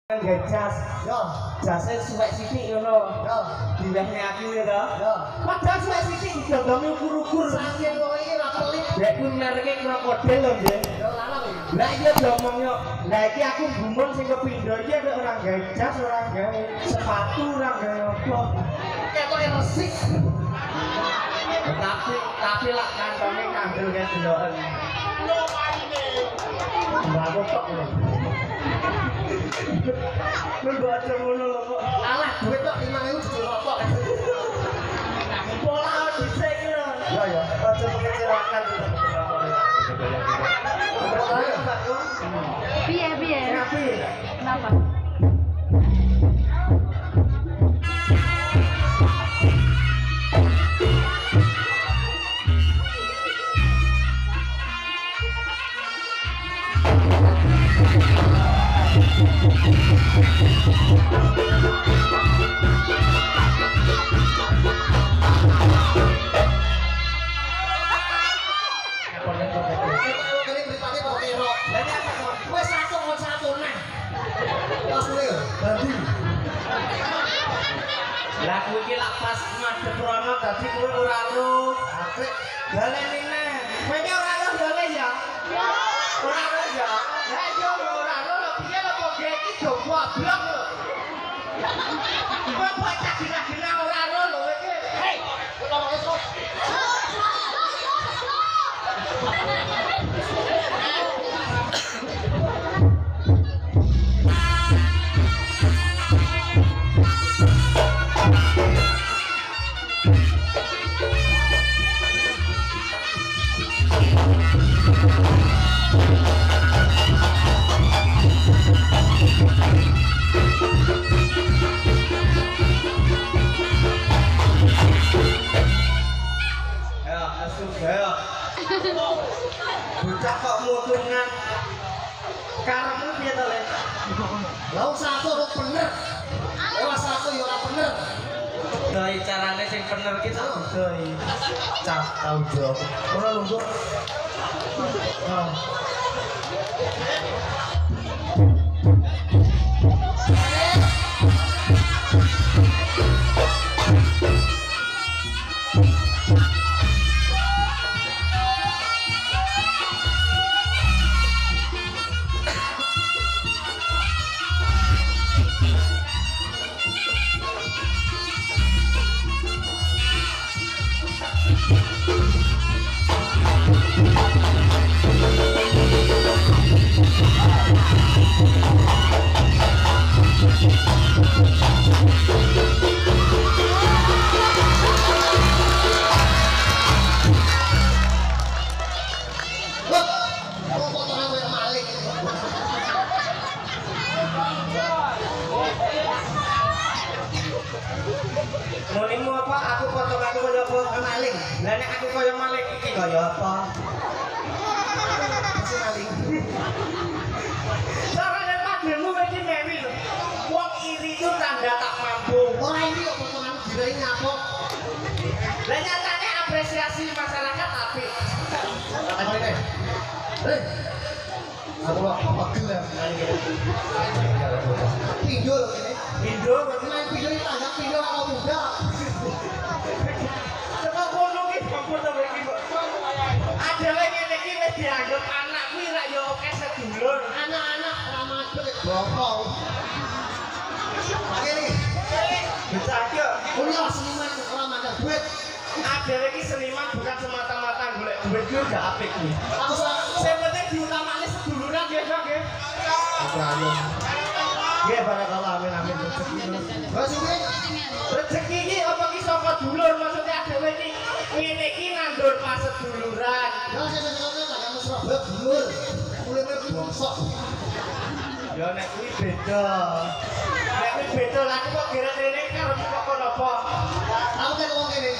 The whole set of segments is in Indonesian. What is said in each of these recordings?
Nggak jas, yo, jasnya suwek sithik ngono, yo, diwehne aku ya to, yo. Padahal suwek sithik didodongi ukur-ukur. Saking kowe iki ra pelit. Nek ku mereke krokodil lho, Nggih. Yo larang iki. Lah iya diomong yo. Lah iki aku gumun sing kepindho iki ada ora gawe jas, ora gawe sepatu, ora gawe apa. Ketoke resik. Tapi lak kantone kandel kae deloken. Lho paine. Mbak kok lho. Mbak aja ngono lho kok. Alah duit kok 5.000 dadi rokok. Pola dhisik iki lho. Ya ya, aja mengecewakan. Piye? Kenapa? Lah kuwi iki lak pas madhep rono dadi kowe ora ro. Apik. Baleni neh. Kowe iki ora ro dole ya? Ya. Ora ro ya. Lah yo ora ro lho piye lho kok ge iki do goblok lho. Kowe kok tak gila-gila ora ro lho iki. Hei, kowe ngomong iso. Bocah kok mutungan karepmu piye to, Le? Lah usah aku ora bener. Awas aku ya ora bener. Doi carane sing bener ki tak doi. Cah tau jawab. Ora lungguh. Oh. Monimu apa? Aku potong aku kaya apa? Maling. Lah nek aku kaya maling iki kaya apa? Masih maling. Carane pademu iki newi lho. Wong iri itu tanda tak mampu. Ora ini kok potongan dirai ngapok. Lah nyatane apresiasi masyarakat apik. Katane. Hei. Aku kok pegel ya. Pindho lho ini. Pindho, main pindho iki tanda pindho kok muda. Coba kono ki kompor to iki, Mbok. Ada wae ngene iki wis dianggap anak kuwi ra yo akeh sedulur. Anak-anak ra masuk bokong. Ngene iki. Bisa yo. Kuwi seniman ora mandang duit. Ada lagi seniman bukan semata-mata golek duit yo gak apik kuwi. Aku sing penting diutamane seduluran ya, Jok, nggih. Ayo. Nggih, barakallah amin amin rezeki. Wes iki rezeki iki apa ki saka dulur maksudnya dhewe iki ngene iki nandur pas seduluran. Ya sesuk-sesuk tak mesra dulur. Kulite bosok. Ya nek kuwi beda. Nek kuwi beda lah kok kira rene karo kok kono apa. Aku kan wong kene.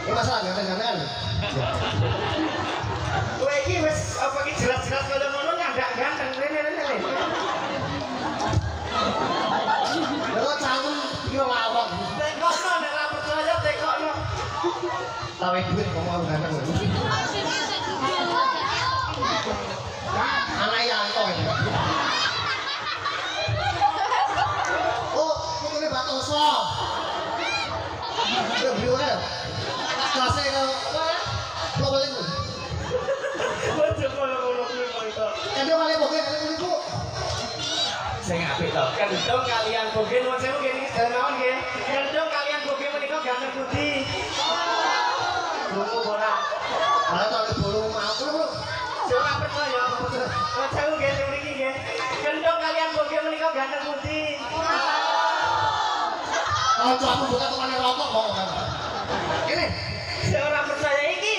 Iki masalah ganten-ganten. Kowe iki wis apa ki jelas-jelas kaya ngono nyandak ganteng rene-rene. Lha cangkem iki lawang. Tekokno nek ora percaya tekokno. Tawe duit kok mau ganteng. Anak Yanto ini. Sing apik to. Kendhong kalian boge nuwun sewu nggih niki sedaya mawon nggih. Kendhong kalian boge menika ganteng pundi? Krungu ora. Lah kok bolong mau lho. Sing ora percaya. Nuwun sewu nggih sing mriki nggih. Kendhong kalian boge menika ganteng pundi? Ojo aku buka tukane rokok kok. Kene. Sing ora percaya iki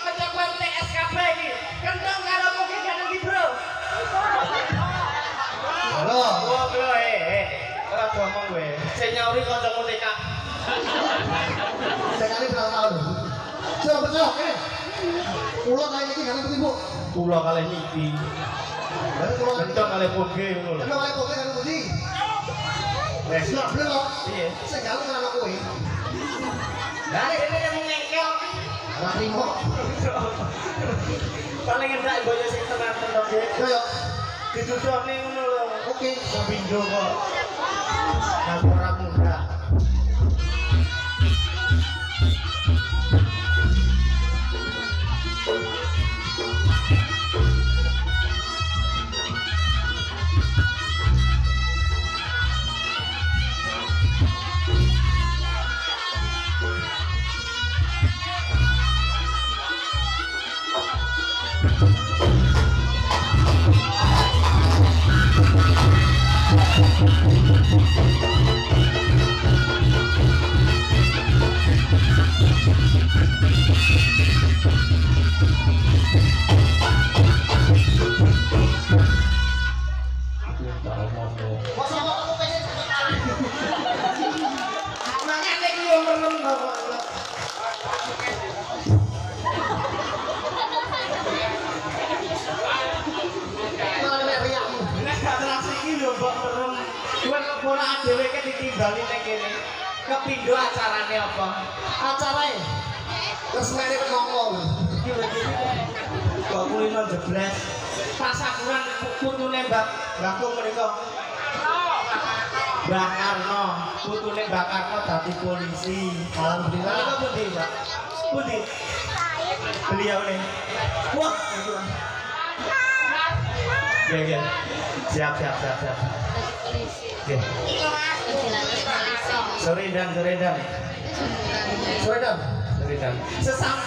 mencoba TSKB iki. Kendhong karo boge ganteng iki, Bro. Halo. Oh, bro, ora ngomong kowe. Sing nyauri kancamu TK. Sekali berapa tahun? Coba betul, kene. Pulau kali ini kan ibu. Kula kalih niki. Lalu pulau kali Kendhong kalih boge ngono lho. Kenapa kok kan budi? Wes, Sudah belum? piye? Segala kan aku ini. Lah ini yang nyengkel. Ora trimo. Paling enggak boyo sing tenan-tenan nggih. Yo yo. Didudukne ngono lho. Oke. Pindho kok. Aku ora muda. Masa kok aku pengen sekali. Mangane iki yo merem kok. Malah nek riakmu. Nek gak terasa iki lho mbok merem. Kuwi kok ora dhewe ke ditimbali ning kene. Kepindho acarane apa? Acarae. Terus mene ngomong. Iki lho iki. Kok kulino jeblas. Tasakuran putune Mbakku menika. Mbak Karno, putune Mbak Karno dadi polisi. Alhamdulillah. Menika pundi, Mbak? Pundi? Beliau nih. Wah, ya. Siap. Oke. Sore dan. Sesam.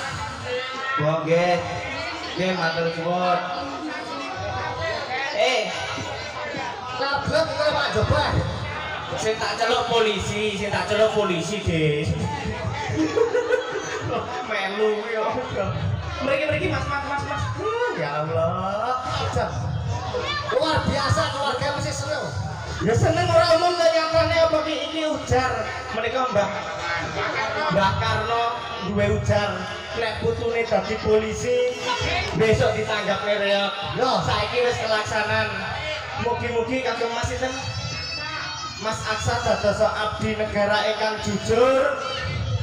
Wah, nggih, matur suwun. Nabrak kok Pak Jobar. Sing tak celuk polisi, Ge. Melu yo. Mriki Mas. Ya Allah. Luar biasa keluarga mesti seneng. Ya seneng ora umum ta nyatane apa iki ujar. Menika Mbah Karno duwe ujar nek putune dadi polisi besok ditanggap reok. Yo, Saiki wis kelaksanan. Mugi-mugi kagem Mas sinten? Mas Aksa dados abdi negara ingkang jujur,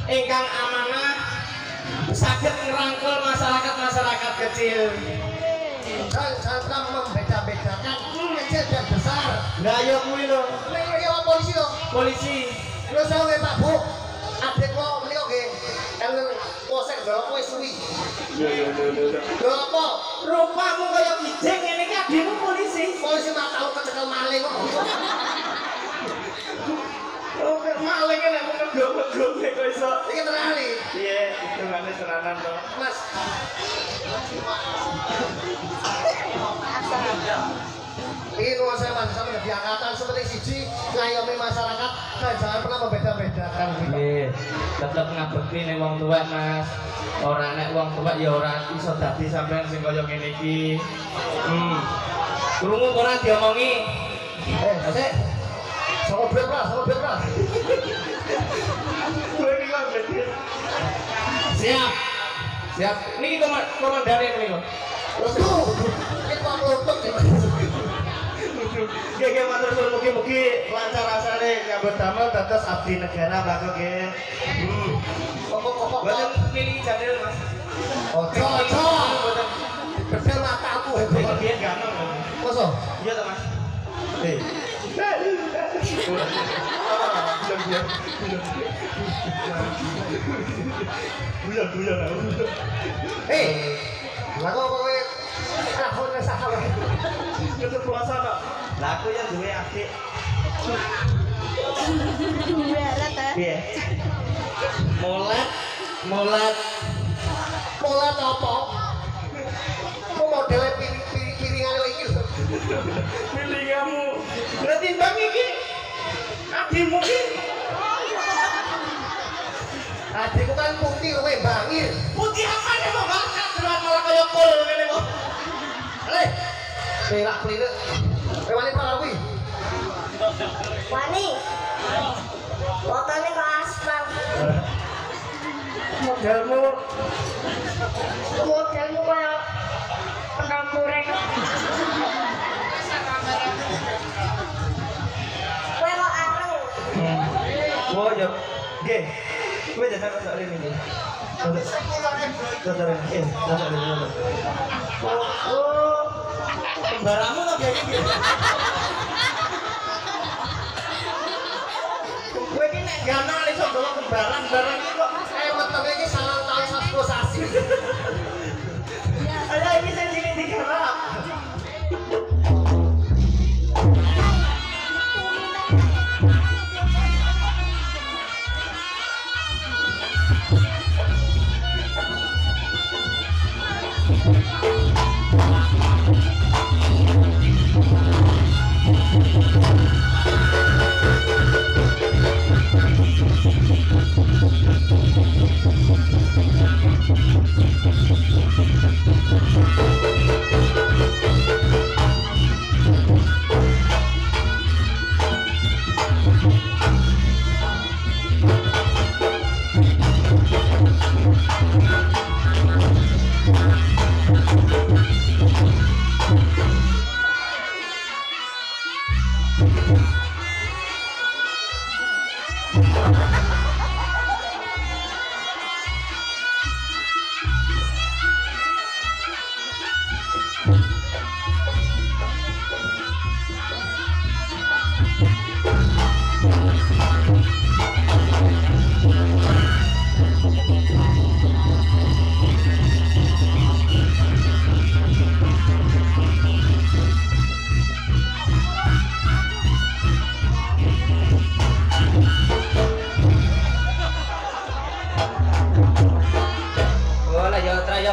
ingkang amanah, saged ngerangkul masyarakat kecil. saya pernah membeda-bedakan kecil dan besar. Lah ya kuwi lho, Ini orang polisi loh. polisi. Terus saya nggak Pak Bu, adik lo beli oke. Yang posek dorong kue suwi. Dorong apa? Rupamu kaya kijing ngene iki adikmu polisi. Polisi mah tahu kecekel maling kok. Oh, maling nek mung ngegok-ngegok kok iso. Ini tenang nih, Iya, hitungane tenanan to. Mas. Ini kalau saya man, sama di angkatan seperti siji ngayomi masyarakat, saya jangan pernah membeda-bedakan. Nggih, tetep ngabekti ning wong tuwek, Mas. Ora nek wong tuwek ya ora iso dadi sampean sing kaya ngene iki. Krungu ora diomongi. Sik. Sama bebas. Kowe iki kok gede. Siap. Niki komandane niku. Terus ini kok melutuk nih. Nggih matur suwun mugi-mugi lancar rasane nyambut damel dados abdi negara Mbak nggih. Kok. Boten pilih jadil, Mas. Ojo. Boten. Bedel mataku Iki hebat. biyen gampang. Masa? Iya to, Mas. Guyon. Lah kok kowe aku rasa salah. Itu puasa, Pak. Lah aku yang duwe adik. Berat ya. Piye? Molat apa? Kok modelnya piringan lagi lho. Pilih kamu. Berarti bang iki adikmu ki. Adikku kan putih kowe bangir. Putih apa nih mau makan malah kaya kol ngene kok. Pelak pelite. Kowe wani para kuwi. Wani. Fotonya kok aspal. Modelmu Kaya pentol goreng. Kowe kok areng. oh ya. Nggih. Kowe jajak kok sak rene iki. Oh, kembaramu kok kayak gini. Kowe iki nek ganal iso gawa kembaran barang iki kok Metenge iki salah tali satu sasi. ada iki sing cilik digarap.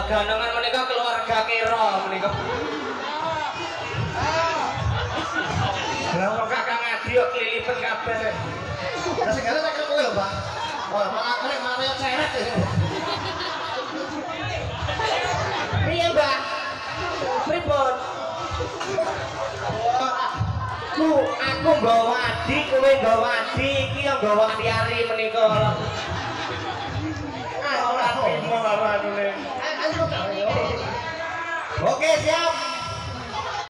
Ganangan menika keluarga kira menika. Lah kakak ngadi kok kelilipan kabeh. Lah segala tak kowe lho, Mbak. Wah, malah kene malah ceret. Piye, Mbak? Pripun? Aku nggawa adi, kowe nggawa adi, iki yang nggawa Tiari menika.